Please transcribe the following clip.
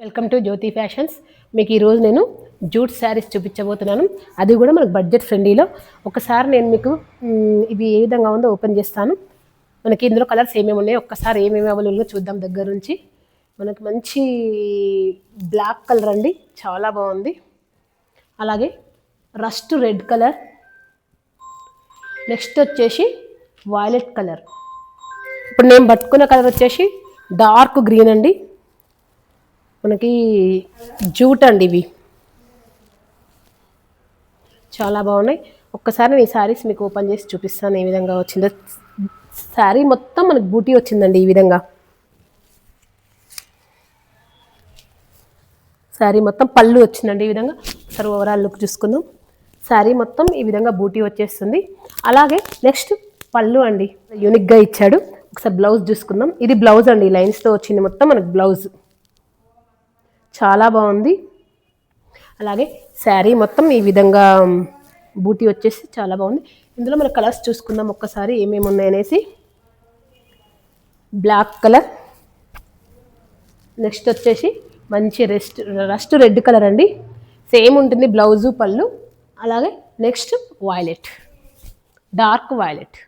Welcome to Jyothi fashions. మీకు ఈరోజు నేను జూట్ శారీస్ చూపించబోతున్నాను. అది కూడా మనకు బడ్జెట్ ఫ్రెండ్లీలో. ఒకసారి నేను మీకు ఇవి ఏ విధంగా ఉందో ఓపెన్ చేస్తాను. మనకి ఇందులో కలర్స్ ఏమేమి ఉన్నాయో ఒక్కసారి ఏమేమి అవైలబుల్గా చూద్దాం దగ్గర నుంచి. మనకి మంచి బ్లాక్ కలర్ అండి, చాలా బాగుంది. అలాగే రస్ట్ రెడ్ కలర్, నెక్స్ట్ వచ్చేసి వైలెట్ కలర్. ఇప్పుడు నేను పట్టుకున్న కలర్ వచ్చేసి డార్క్ గ్రీన్ అండి. మనకి జూట్ అండి, ఇవి చాలా బాగున్నాయి. ఒక్కసారి నేను ఈ శారీస్ మీకు ఓపెన్ చేసి చూపిస్తాను ఏ విధంగా వచ్చిందో. శారీ మొత్తం మనకి బూటీ వచ్చిందండి ఈ విధంగా. శారీ మొత్తం పళ్ళు వచ్చిందండి ఈ విధంగా. ఒకసారి ఓవరాల్ లుక్ చూసుకుందాం. శారీ మొత్తం ఈ విధంగా బూటీ వచ్చేస్తుంది. అలాగే నెక్స్ట్ పళ్ళు అండి, యూనిక్గా ఇచ్చాడు. ఒకసారి బ్లౌజ్ చూసుకుందాం. ఇది బ్లౌజ్ అండి, లైన్స్తో వచ్చింది మొత్తం మనకు బ్లౌజ్, చాలా బాగుంది. అలాగే శారీ మొత్తం ఈ విధంగా బూటీ వచ్చేసి చాలా బాగుంది. ఇందులో మన కలర్స్ చూసుకుందాం ఒక్కసారి ఏమేమి ఉన్నాయనేసి. బ్లాక్ కలర్, నెక్స్ట్ వచ్చేసి మంచి రస్ట్ రెడ్ కలర్ అండి, సేమ్ ఉంటుంది బ్లౌజు పళ్ళు. అలాగే నెక్స్ట్ వైలెట్, డార్క్ వైలెట్.